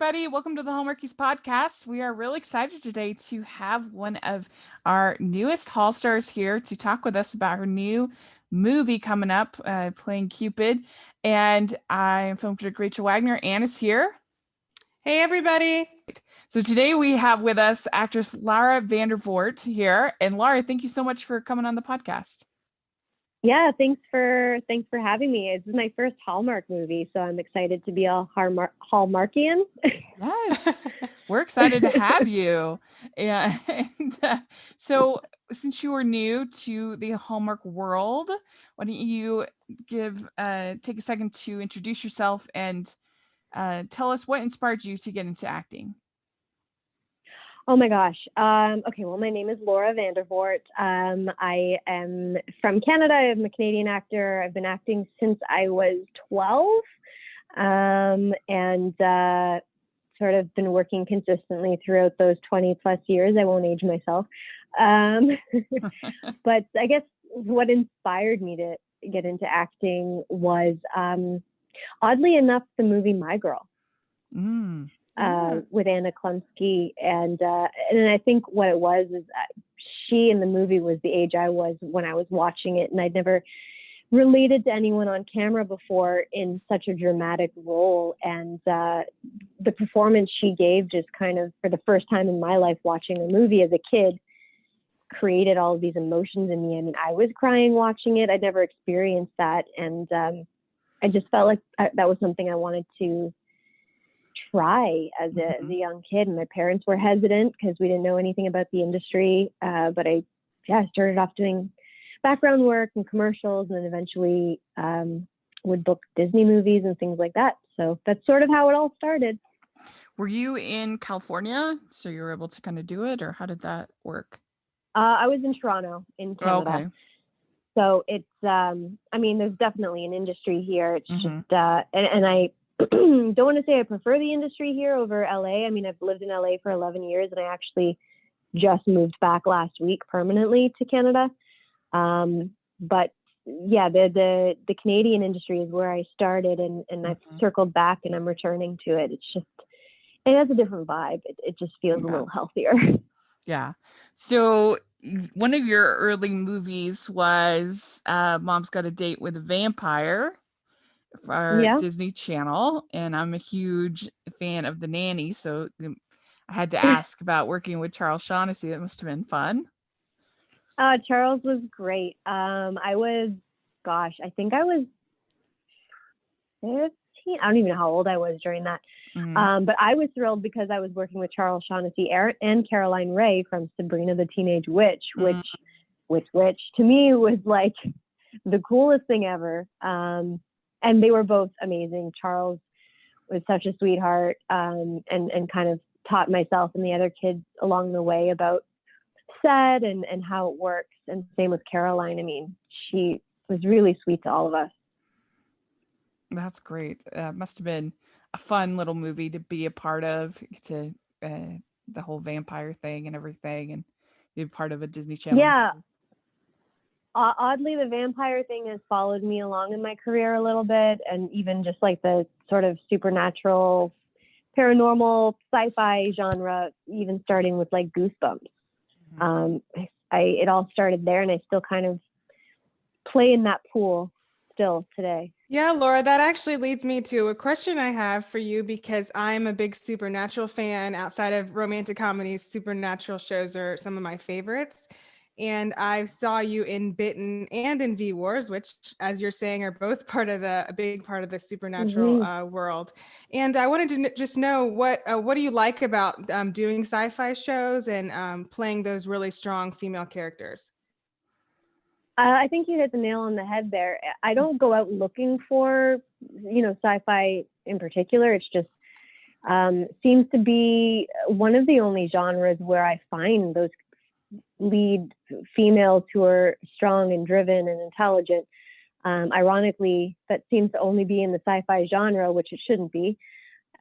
everybody. Welcome to the Hallmarkies podcast. We are really excited today to have one of our newest Hall stars here to talk with us about her new movie coming up, Playing Cupid. And I am film critic Rachel Wagner. Anne is here. Hey, everybody. So today we have with us actress Laura Vandervoort here. And Laura, thank you so much for coming on the podcast. Yeah, thanks for having me. This is my first Hallmark movie, so I'm excited to be all Hallmarkian. Yes, we're excited to have you. Yeah, and so since you are new to the Hallmark world, why don't you take a second to introduce yourself and tell us what inspired you to get into acting? Oh my gosh. Okay, well, my name is Laura Vandervoort. I am from Canada. I'm a Canadian actor. I've been acting since I was 12, and sort of been working consistently throughout those 20 plus years. I won't age myself. But I guess what inspired me to get into acting was, oddly enough, the movie My Girl. With Anna Klumsky, and I think what it was is she in the movie was the age I was when I was watching it, and I'd never related to anyone on camera before in such a dramatic role, and the performance she gave just kind of, for the first time in my life watching a movie as a kid, created all of these emotions in me. I mean, I was crying watching it. I'd never experienced that, and I just felt like that was something I wanted to try as a young kid. And my parents were hesitant because we didn't know anything about the industry. But I started off doing background work and commercials, and then eventually would book Disney movies and things like that. So that's sort of how it all started. Were you in California, so you were able to kind of do it, or how did that work? I was in Toronto, in Canada. Okay. So it's, I mean, there's definitely an industry here. It's just, and I don't want to say I prefer the industry here over LA. I mean, I've lived in LA for 11 years, and I actually just moved back last week permanently to Canada. But yeah, the Canadian industry is where I started, and I've circled back, and I'm returning to it. It's just, it has a different vibe. It just feels a little healthier. Yeah. So one of your early movies was Mom's Got a Date with a Vampire for our Disney Channel, and I'm a huge fan of The Nanny, so I had to ask about working with Charles Shaughnessy. That must have been fun. Charles was great. I think I was 15. I don't even know how old I was during that. But I was thrilled because I was working with Charles Shaughnessy and Caroline Rhea from Sabrina the Teenage Witch, which to me was like the coolest thing ever. And they were both amazing. Charles was such a sweetheart, and kind of taught myself and the other kids along the way about set and how it works. And same with Caroline. I mean, she was really sweet to all of us. That's great. Must have been a fun little movie to be a part of, to the whole vampire thing and everything, and be part of a Disney Channel. Yeah. Oddly, the vampire thing has followed me along in my career a little bit, and even just like the sort of supernatural, paranormal, sci-fi genre, even starting with like Goosebumps. It all started there, and I still kind of play in that pool still today. Yeah, Laura, that actually leads me to a question I have for you, because I'm a big supernatural fan. Outside of romantic comedies, supernatural shows are some of my favorites. And I saw you in Bitten and in V Wars, which, as you're saying, are both a big part of the supernatural world. And I wanted to just know what do you like about doing sci-fi shows and playing those really strong female characters? I think you hit the nail on the head there. I don't go out looking for, sci-fi in particular. It's just seems to be one of the only genres where I find those lead females who are strong and driven and intelligent. Ironically, that seems to only be in the sci-fi genre, which it shouldn't be.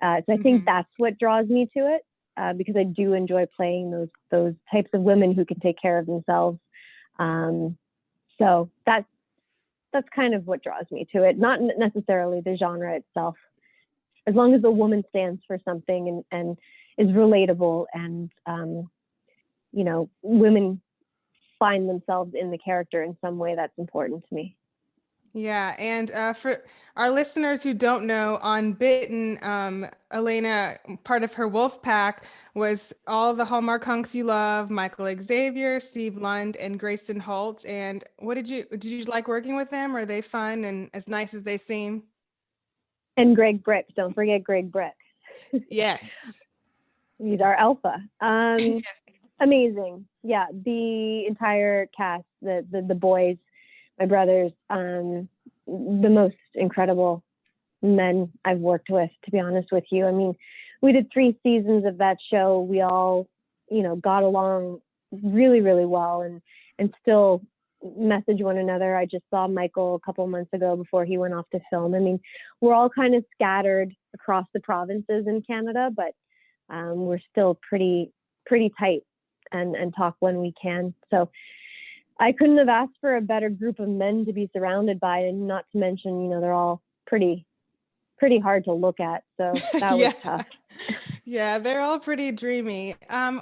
So I think that's what draws me to it, because I do enjoy playing those types of women who can take care of themselves. So that's kind of what draws me to it, not necessarily the genre itself as long as the woman stands for something and is relatable, and you know, women find themselves in the character in some way, that's important to me. Yeah, and for our listeners who don't know, on Bitten, Elena, part of her wolf pack was all the Hallmark hunks you love: Michael Xavier, Steve Lund, and Grayson Holt. And did you like working with them? Are they fun and as nice as they seem? And Greg Brick, don't forget Greg Brick. Yes. He's our alpha. Yes. Amazing. Yeah, the entire cast, the boys, my brothers, the most incredible men I've worked with, to be honest with you. I mean, we did 3 seasons of that show. We all, you know, got along really, really well, and still message one another. I just saw Michael a couple months ago before he went off to film. I mean, we're all kind of scattered across the provinces in Canada, but we're still pretty tight and talk when we can. So I couldn't have asked for a better group of men to be surrounded by, and not to mention, you know, they're all pretty hard to look at. So that was tough. Yeah, they're all pretty dreamy.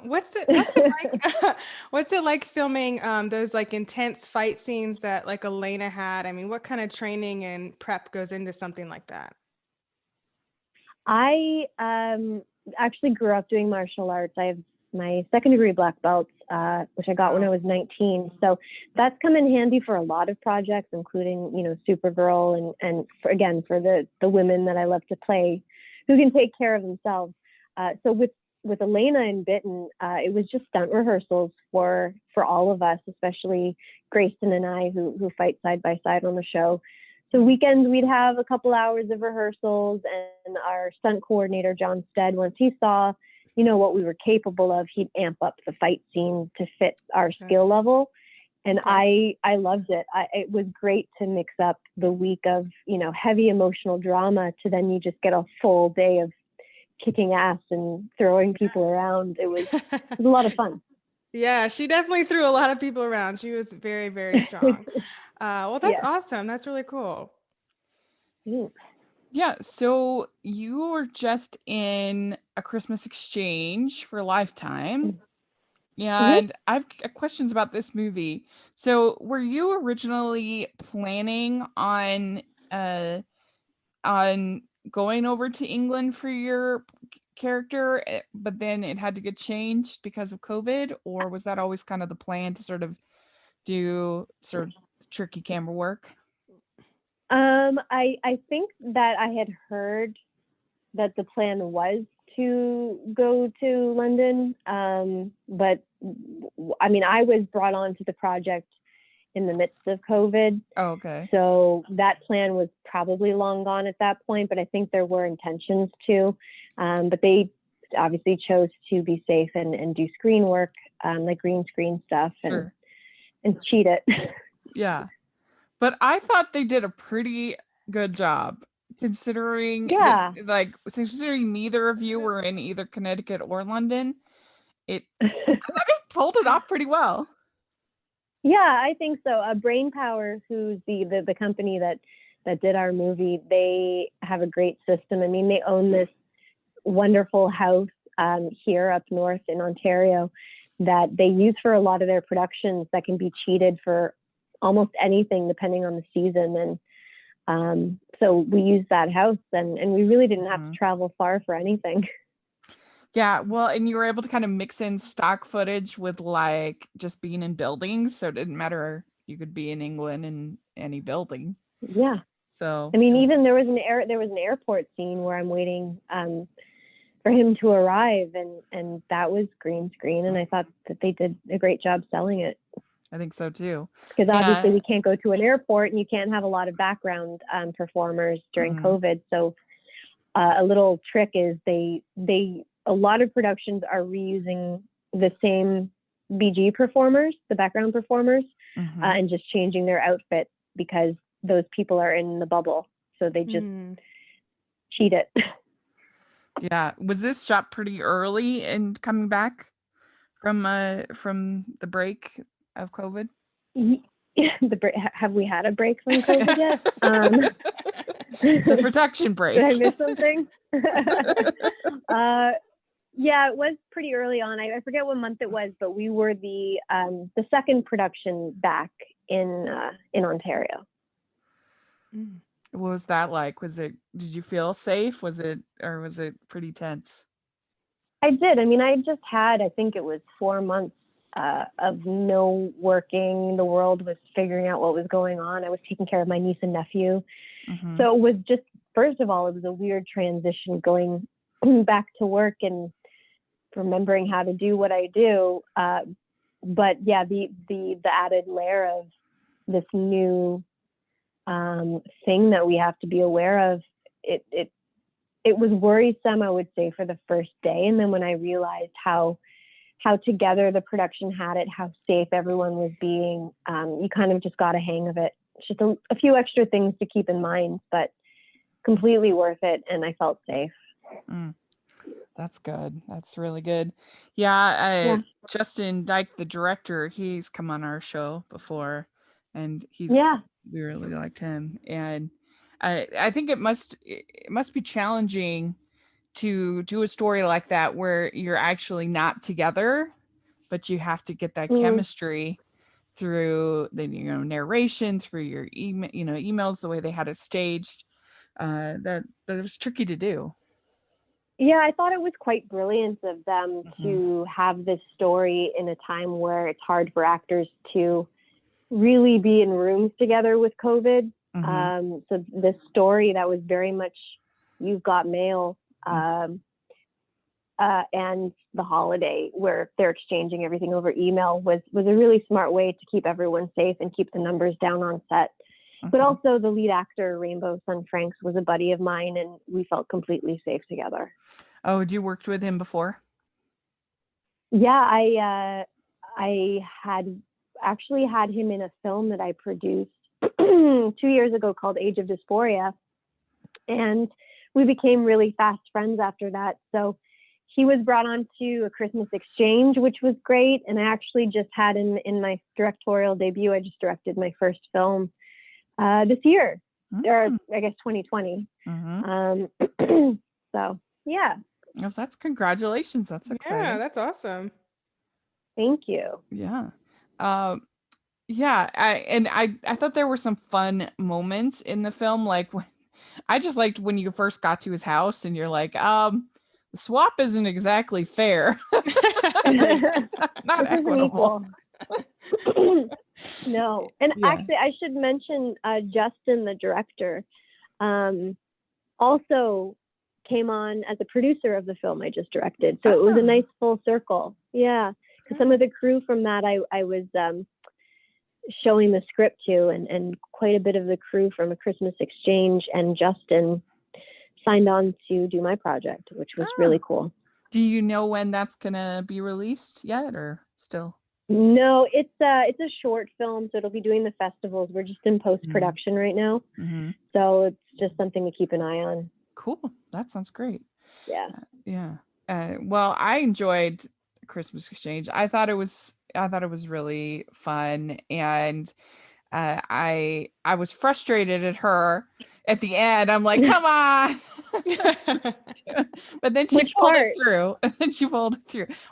What's it like? What's it like filming those like intense fight scenes that like Elena had? I mean, what kind of training and prep goes into something like that? I actually grew up doing martial arts. I have my 2nd degree black belts, which I got when I was 19. So that's come in handy for a lot of projects, including, you know, Supergirl, and for the women that I love to play, who can take care of themselves. So with Elena and Bitten, it was just stunt rehearsals for all of us, especially Grayson and I, who fight side by side on the show. So weekends we'd have a couple hours of rehearsals, and our stunt coordinator, John Stead, once he saw, you know, what we were capable of, he'd amp up the fight scene to fit our skill level. And I loved it. It was great to mix up the week of, you know, heavy emotional drama to then you just get a full day of kicking ass and throwing people around. It was a lot of fun. Yeah, she definitely threw a lot of people around. She was very, very strong. Well, that's awesome. That's really cool. Yeah, so you were just in A Christmas Exchange for Lifetime. And I've questions about this movie. So were you originally planning on going over to England for your character, but then it had to get changed because of COVID? Or was that always kind of the plan to sort of do sort of tricky camera work? I think that I had heard that the plan was to go to London, but I mean, I was brought on to the project in the midst of COVID. Oh, okay. So that plan was probably long gone at that point, but I think there were intentions to, but they obviously chose to be safe and do screen work, like green screen stuff, and cheat it. Yeah. But I thought they did a pretty good job, considering considering neither of you were in either Connecticut or London. I thought it pulled it off pretty well. Yeah, I think so. Brainpower, who's the company that did our movie, they have a great system. I mean, they own this wonderful house here up north in Ontario that they use for a lot of their productions that can be cheated for almost anything depending on the season. And so we used that house, and we really didn't have to travel far for anything. Yeah, well, and you were able to kind of mix in stock footage with like just being in buildings, so it didn't matter. You could be in England in any building. Yeah. So I mean, even there was an airport scene where I'm waiting for him to arrive, and that was green screen, and I thought that they did a great job selling it. I think so too. Because obviously we can't go to an airport, and you can't have a lot of background performers during COVID. So a little trick is a lot of productions are reusing the same BG performers, the background performers, and just changing their outfit because those people are in the bubble. So they just cheat it. Yeah. Was this shot pretty early in coming back from the break of COVID? Have we had a break from COVID yet? The production break. Did I miss something? Yeah, it was pretty early on. I forget what month it was, but we were the second production back in Ontario. What was that like? Did you feel safe? Was it pretty tense? I did. I mean, I just had, I think it was 4 months of no working. The world was figuring out what was going on. I was taking care of my niece and nephew. Mm-hmm. So it was just, first of all, it was a weird transition going back to work and remembering how to do what I do. But yeah, the added layer of this new thing that we have to be aware of, it was worrisome, I would say, for the first day. And then when I realized how together the production had it, how safe everyone was being, you kind of just got a hang of it. It's just a few extra things to keep in mind, but completely worth it. And I felt safe. That's good. That's really good. Yeah. Justin Dyke, the director, he's come on our show before, and we really liked him. And I think it must be challenging to do a story like that where you're actually not together, but you have to get that chemistry through the narration, through your emails, the way they had it staged. That was tricky to do. Yeah, I thought it was quite brilliant of them to have this story in a time where it's hard for actors to really be in rooms together with COVID. So this story that was very much You've Got Mail and the holiday where they're exchanging everything over email was a really smart way to keep everyone safe and keep the numbers down on set. But also the lead actor, Rainbow Sun Franks, was a buddy of mine, and we felt completely safe together. Oh, had you worked with him before? Yeah, I had actually had him in a film that I produced 2 years ago called Age of Dysphoria. And we became really fast friends after that. So he was brought on to A Christmas Exchange, which was great. And I actually just had in my directorial debut, I just directed my first film this year, or I guess 2020. So yeah. Oh, that's congratulations. That's exciting. Yeah, that's awesome. Thank you. Yeah. Yeah. I thought there were some fun moments in the film. Like I just liked when you first got to his house and you're like, the swap isn't exactly fair. Not equitable. No. And actually, I should mention Justin, the director, also came on as a producer of the film I just directed. So it was a nice full circle. Yeah. Because some of the crew from that I was showing the script to, and quite a bit of the crew from A Christmas Exchange and Justin signed on to do my project, which was really cool. Do you know when that's gonna be released yet, or still? No, it's a short film, so it'll be doing the festivals. We're just in post-production right now. So it's just something to keep an eye on. Cool. That sounds great. Yeah. Well, I enjoyed Christmas Exchange. I thought it was really fun, and I was frustrated at her at the end. I'm like, come on. But then she pulled it through.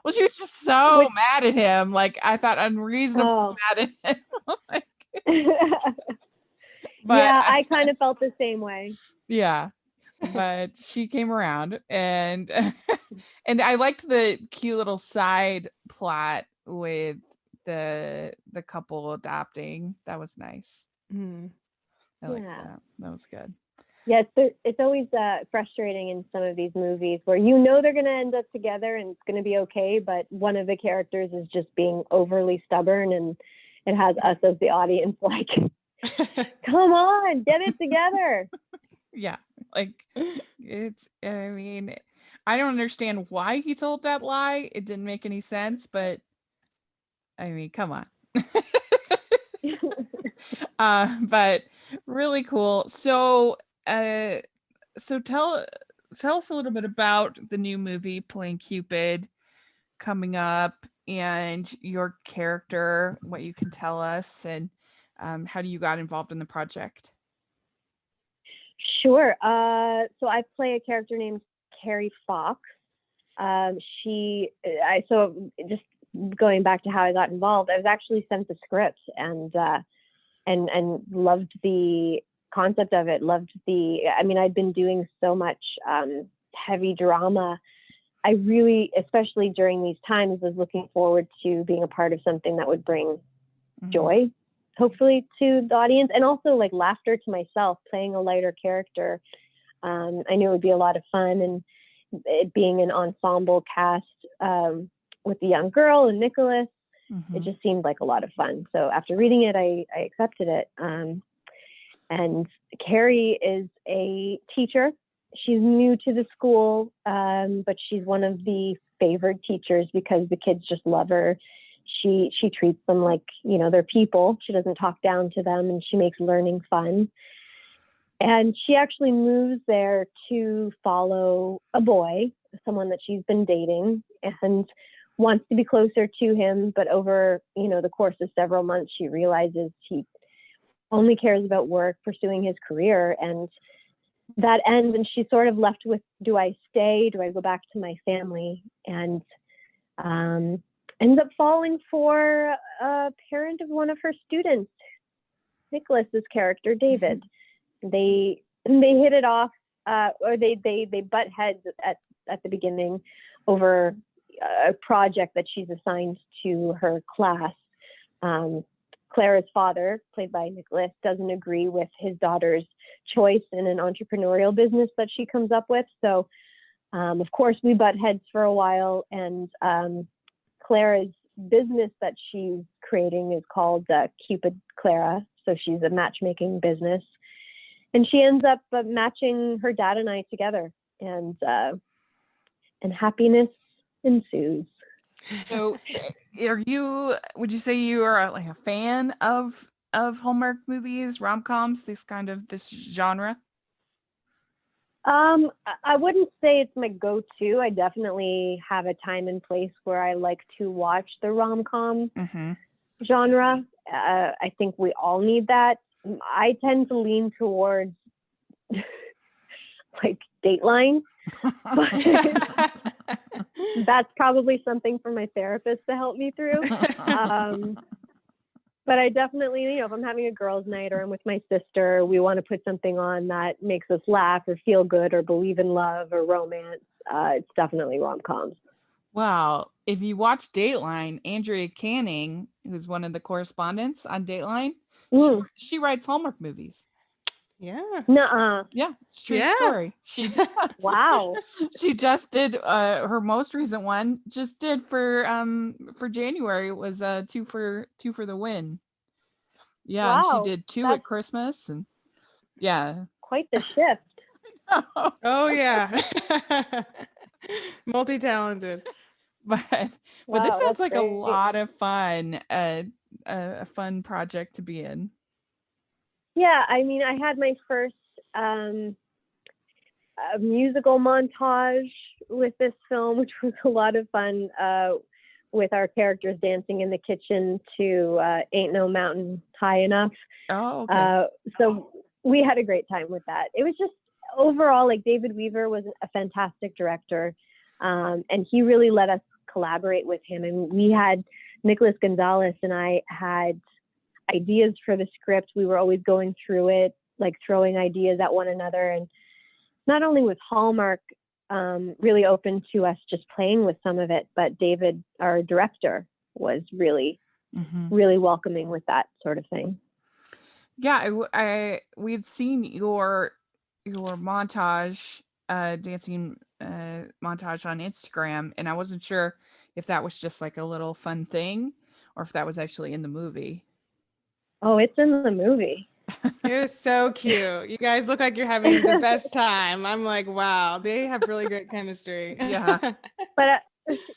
Well, she was just so mad at him. Like, I thought unreasonably mad at him. But yeah, I kind of felt the same way. Yeah. But she came around, and and I liked the cute little side plot with the couple adopting. That was nice. I liked that. That was good. Yeah, it's always frustrating in some of these movies where they're going to end up together and it's going to be okay, but one of the characters is just being overly stubborn, and it has us as the audience like, come on, get it together. Yeah, like I mean, I don't understand why he told that lie. It didn't make any sense, but I mean, come on. But really cool. So tell us a little bit about the new movie Playing Cupid coming up, and your character, what you can tell us, and how you got involved in the project. Sure. So I play a character named Carrie Fox. So just going back to how I got involved, I was actually sent the script and loved the concept of it. I'd been doing so much heavy drama. I really, especially during these times, was looking forward to being a part of something that would bring joy, hopefully, to the audience, and also like laughter to myself, playing a lighter character. I knew it would be a lot of fun, and it being an ensemble cast with the young girl and Nicholas, it just seemed like a lot of fun. So after reading it, I accepted it. And Carrie is a teacher. She's new to the school, but she's one of the favored teachers because the kids just love her. She treats them like, they're people. She doesn't talk down to them, and she makes learning fun. And she actually moves there to follow a boy, someone that she's been dating, and wants to be closer to him. But over, the course of several months, she realizes he only cares about work, pursuing his career. And that ends, and she's sort of left with, do I stay? Do I go back to my family? And ends up falling for a parent of one of her students, Nicholas's character, David. They hit it off, or they butt heads at the beginning over a project that she's assigned to her class. Clara's father, played by Nicholas, doesn't agree with his daughter's choice in an entrepreneurial business that she comes up with. So, of course, we butt heads for a while, and Clara's business that she's creating is called Cupid Clara. So she's a matchmaking business. And she ends up matching her dad and I together, and happiness ensues. So, would you say you are like a fan of Hallmark movies, rom-coms, this genre? I wouldn't say it's my go-to. I definitely have a time and place where I like to watch the rom-com genre. I think we all need that. I tend to lean towards like Dateline. That's probably something for my therapist to help me through. But I definitely, if I'm having a girls' night or I'm with my sister, we want to put something on that makes us laugh or feel good or believe in love or romance. It's definitely rom-coms. Wow. If you watch Dateline, Andrea Canning, who's one of the correspondents on Dateline, she writes Hallmark movies. Yeah. Nuh-uh. Yeah, it's true story. She does. Wow. She just did her most recent one. Just did for January. It was two for the win. Yeah, wow. And she did two at Christmas, and quite the shift. Oh yeah. Multi-talented. But this sounds like great. A lot of fun. A fun project to be in. Yeah, I mean, I had my first musical montage with this film, which was a lot of fun, with our characters dancing in the kitchen to Ain't No Mountain High Enough. Oh, okay. So we had a great time with that. It was just overall, like, David Weaver was a fantastic director, and he really let us collaborate with him. And we had, Nicholas Gonzalez and I had ideas for the script. We were always going through it, like throwing ideas at one another. And not only was Hallmark really open to us just playing with some of it, but David, our director, was really, really welcoming with that sort of thing. Yeah, we had seen your montage, dancing montage on Instagram, and I wasn't sure if that was just like a little fun thing or if that was actually in the movie. Oh, it's in the movie. It was so cute. You guys look like you're having the best time. I'm like, wow, they have really great chemistry. Yeah. But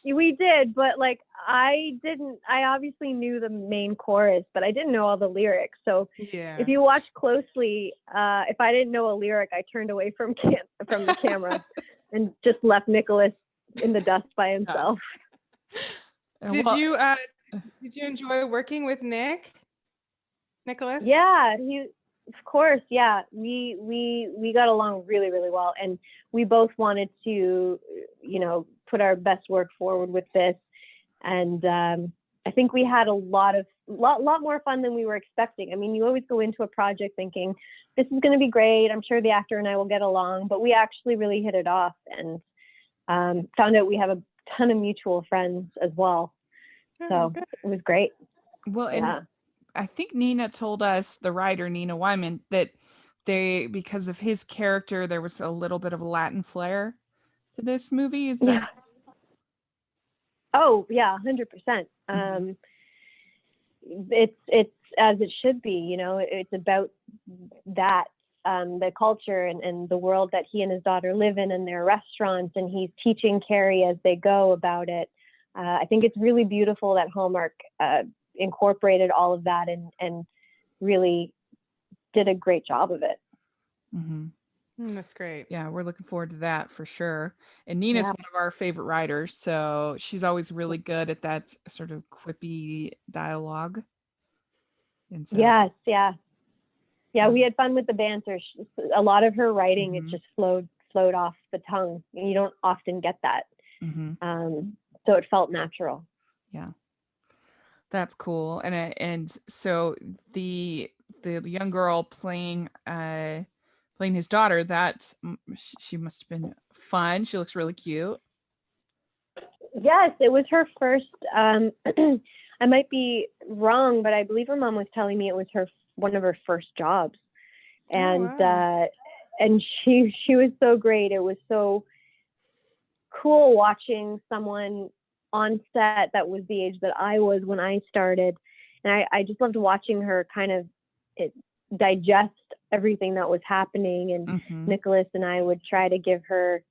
we did, but like I obviously knew the main chorus, but I didn't know all the lyrics. So if you watch closely, if I didn't know a lyric, I turned away from the camera and just left Nicholas in the dust by himself. Did you enjoy working with Nicholas? Yeah, Of course, yeah. We got along really, really well, and we both wanted to, put our best work forward with this. And I think we had a lot more fun than we were expecting. I mean, you always go into a project thinking this is going to be great. I'm sure the actor and I will get along, but we actually really hit it off, and found out we have a ton of mutual friends as well. So it was great. Well, and I think Nina told us, the writer Nina Wyman, that because of his character, there was a little bit of a Latin flair to this movie. Is that? Yeah. Oh yeah, 100%. It's as it should be. It's about that, the culture and the world that he and his daughter live in, and their restaurants, and he's teaching Carrie as they go about it. I think it's really beautiful that Hallmark incorporated all of that and really did a great job of it. That's great. Yeah, we're looking forward to that for sure. And Nina's one of our favorite writers, so she's always really good at that sort of quippy dialogue. And so, yes, yeah, we had fun with the banter. A lot of her writing, it just flowed off the tongue. You don't often get that, so it felt natural. Yeah, that's cool. And so the young girl playing his daughter, that she must have been fun. She looks really cute. Yes, it was her first. I might be wrong, but I believe her mom was telling me it was one of her first jobs, and and she was so great. It was so cool watching someone on set that was the age that I was when I started, and I just loved watching her kind of digest everything that was happening. And Nicholas and I would try to give her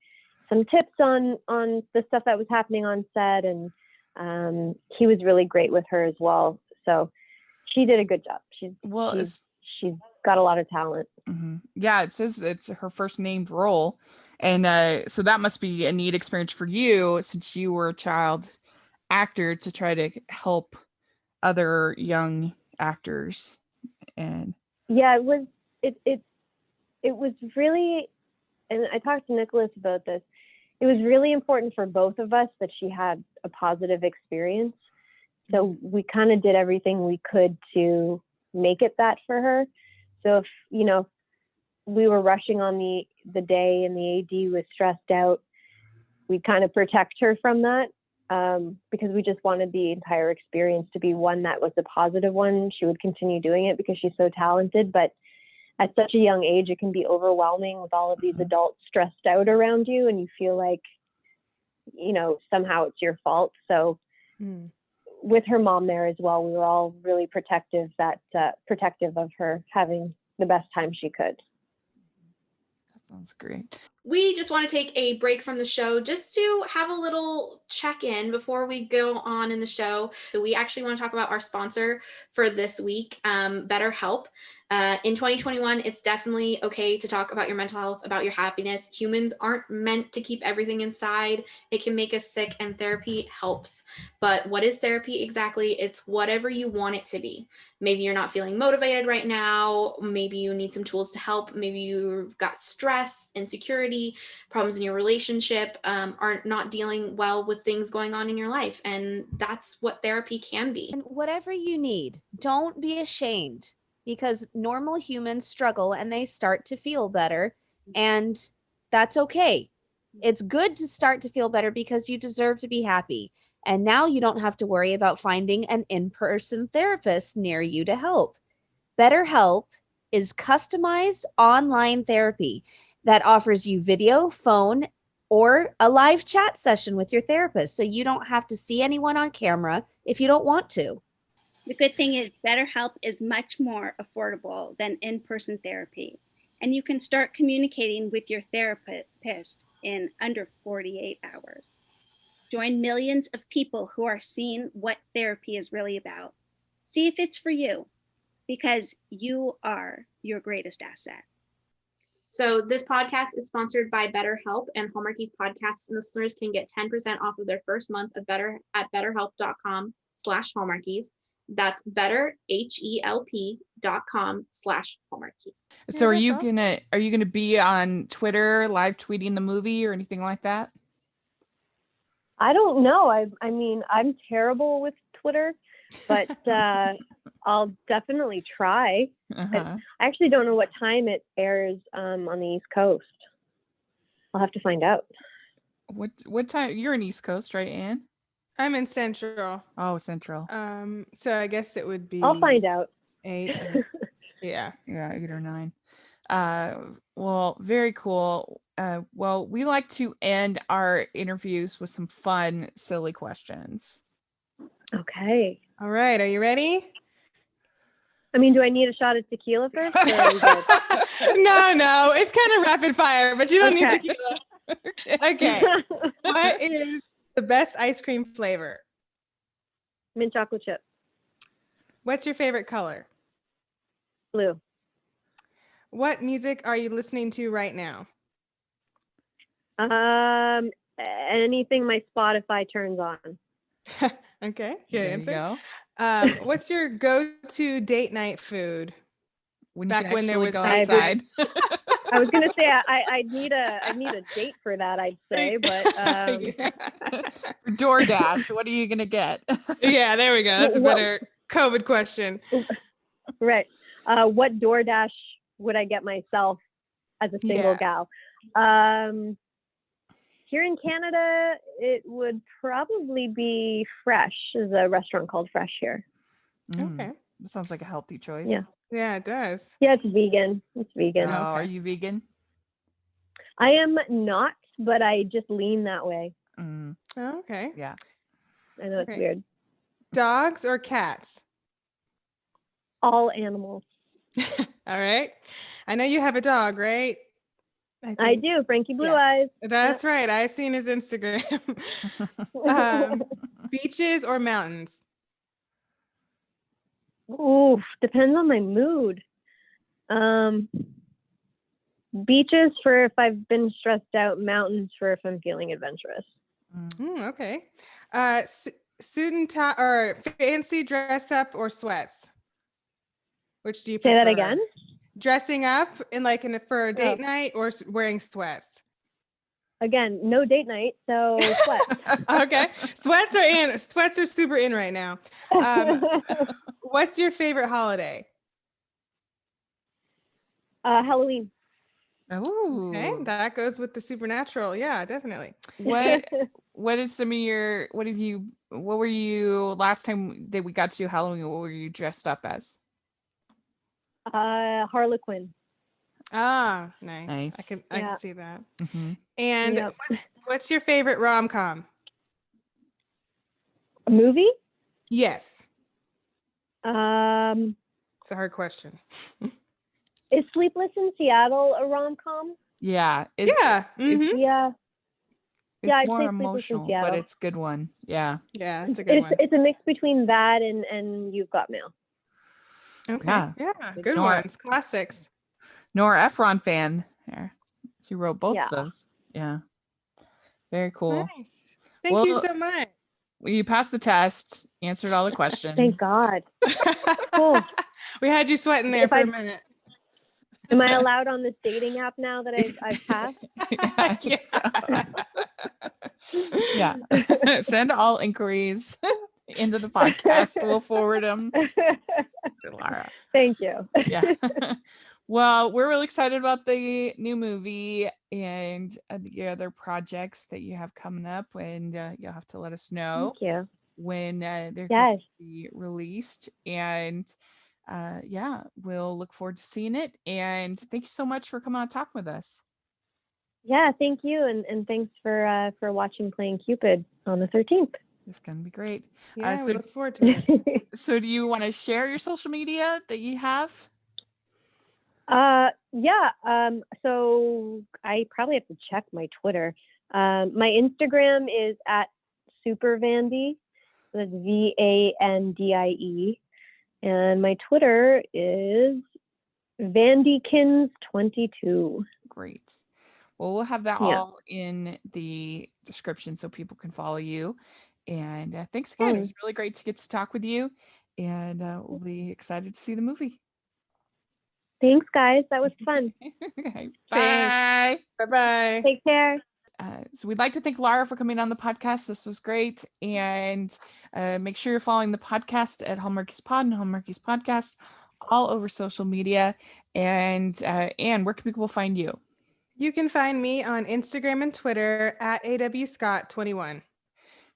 some tips on the stuff that was happening on set, and he was really great with her as well. So she did a good job. She's got a lot of talent. Yeah, it says it's her first named role, and so that must be a neat experience for you, since you were a child actor, to try to help other young actors. And yeah, it was really, and I talked to Nicholas about this, it was really important for both of us that she had a positive experience. So we kind of did everything we could to make it that for her. So if, we were rushing on the day and the AD was stressed out, we kind of protect her from that, because we just wanted the entire experience to be one that was a positive one. She would continue doing it because she's so talented, but at such a young age, it can be overwhelming with all of these adults stressed out around you, and you feel like, somehow it's your fault. So with her mom there as well, we were all really protective of her having the best time she could. That sounds great. We just want to take a break from the show just to have a little check-in before we go on in the show. So we actually want to talk about our sponsor for this week, BetterHelp. In 2021, it's definitely okay to talk about your mental health, about your happiness. Humans aren't meant to keep everything inside. It can make us sick, and therapy helps. But what is therapy exactly? It's whatever you want it to be. Maybe you're not feeling motivated right now. Maybe you need some tools to help. Maybe you've got stress, insecurity, problems in your relationship, are not dealing well with things going on in your life. And that's what therapy can be. And whatever you need, don't be ashamed, because normal humans struggle and they start to feel better, and that's okay. It's good to start to feel better because you deserve to be happy. And now you don't have to worry about finding an in-person therapist near you to help. BetterHelp is customized online therapy that offers you video, phone, or a live chat session with your therapist, so you don't have to see anyone on camera if you don't want to. The good thing is BetterHelp is much more affordable than in-person therapy, and you can start communicating with your therapist in under 48 hours. Join millions of people who are seeing what therapy is really about. See if it's for you, because you are your greatest asset. So this podcast is sponsored by BetterHelp, and Hallmarkies podcast listeners can get 10% off of their first month of Better at betterhelp.com/Hallmarkies. That's betterhelp.com/Hallmarkies. So are you awesome. gonna be on Twitter live tweeting the movie or anything like that? I don't know. I mean, I'm terrible with Twitter, but I'll definitely try. Uh-huh. I actually don't know what time it airs on the East Coast. I'll have to find out. What time? You're in East Coast, right, Anne? I'm in Central. Oh, Central. So I guess it would be. I'll find out. 8. Yeah. Yeah, 8 or 9. Well, very cool. Well, we like to end our interviews with some fun, silly questions. Okay. All right. Are you ready? I mean, do I need a shot of tequila first? Or are we good? No. It's kind of rapid fire, but you don't need Okay. tequila. Okay. What is the best ice cream flavor? Mint chocolate chip. What's your favorite color? Blue. What music are you listening to right now? Anything my Spotify turns on. Okay. Good There you answer. go. What's your go-to date night food? When Back you can when there actually was go ice outside. I was gonna say I need a date for that, I'd say, but For DoorDash, what are you gonna get? yeah, there we go. That's a better COVID question. Right. What DoorDash would I get myself as a single gal? Here in Canada, it would probably be Fresh. There's a restaurant called Fresh here. Okay. That sounds like a healthy choice. Yeah, it does. Yeah, it's vegan. It's vegan. Oh, Okay. are you vegan? I am not, but I just lean that way. Okay. Yeah. I know it's weird. Dogs or cats? All animals. All right. I know you have a dog, right? I do. Frankie Blue Eyes. That's right. I've seen his Instagram. Beaches or mountains? Oof, depends on my mood. Beaches for if I've been stressed out, mountains for if I'm feeling adventurous. Okay. Suit and tie or fancy dress up or sweats? Which do you prefer? Say that again? Dressing up for a date night or wearing sweats? Again, no date night, so sweats. Okay. Sweats are super in right now. What's your favorite holiday? Halloween. Oh. Okay, that goes with the supernatural. Yeah, definitely. What is some of your what were you last time that we got to do Halloween? What were you dressed up as? Harlequin. Ah, nice. Nice. I can see that. Mm-hmm. And what's your favorite rom-com? A movie? Yes. It's a hard question. Is Sleepless in Seattle a rom-com? Yeah. Yeah. It's I'd more say emotional, Sleepless in but Seattle. it's a good one. Yeah. Yeah, it's a good one. It's a mix between that and You've Got Mail. Okay. Yeah. Good ones. Classics. Nora Ephron fan. There. She wrote both of Yeah. those. Yeah. Very cool. Nice. Thank you so much. You passed the test, answered all the questions. Thank God. Cool. We had you sweating there for a minute. Am I allowed on this dating app now that I've passed? I guess so. Yeah. Send all inquiries into the podcast. We'll forward them to Laura. Thank you. Yeah. Well, we're really excited about the new movie and the other projects that you have coming up, and you'll have to let us know when they're going to be released. And we'll look forward to seeing it. And thank you so much for coming on and talking with us. Yeah, thank you, and thanks for watching Playing Cupid on the 13th. It's gonna be great. Yeah, we look forward to it. So, do you want to share your social media that you have? So I probably have to check my Twitter. My Instagram is at supervandy. That's VANDIE. And my Twitter is Vandykins22. Great. Well, we'll have that all in the description so people can follow you. And thanks again. It was really great to get to talk with you. and we'll be excited to see the movie. Thanks, guys. That was fun. Okay, bye. Bye-bye. Take care. So we'd like to thank Laura for coming on the podcast. This was great. And make sure you're following the podcast at Hallmarkies Pod and Hallmarkies Podcast all over social media. And Anne, where can people find you? You can find me on Instagram and Twitter at awscott21.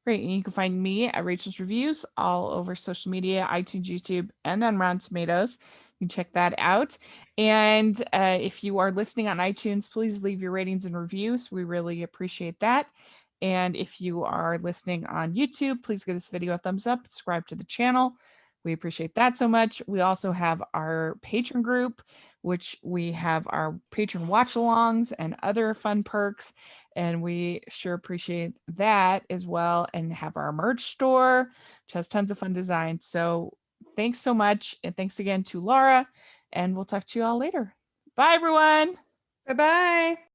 Great. And you can find me at Rachel's Reviews all over social media, iTunes, YouTube, and on Rotten Tomatoes. You can check that out. And if you are listening on iTunes, please leave your ratings and reviews. We really appreciate that. And if you are listening on YouTube, please give this video a thumbs up, subscribe to the channel. We appreciate that so much. We also have our patron group, which we have our patron watch-alongs and other fun perks. And we sure appreciate that as well. And have our merch store, which has tons of fun designs. So thanks so much. And thanks again to Laura. And we'll talk to you all later. Bye, everyone. Bye-bye.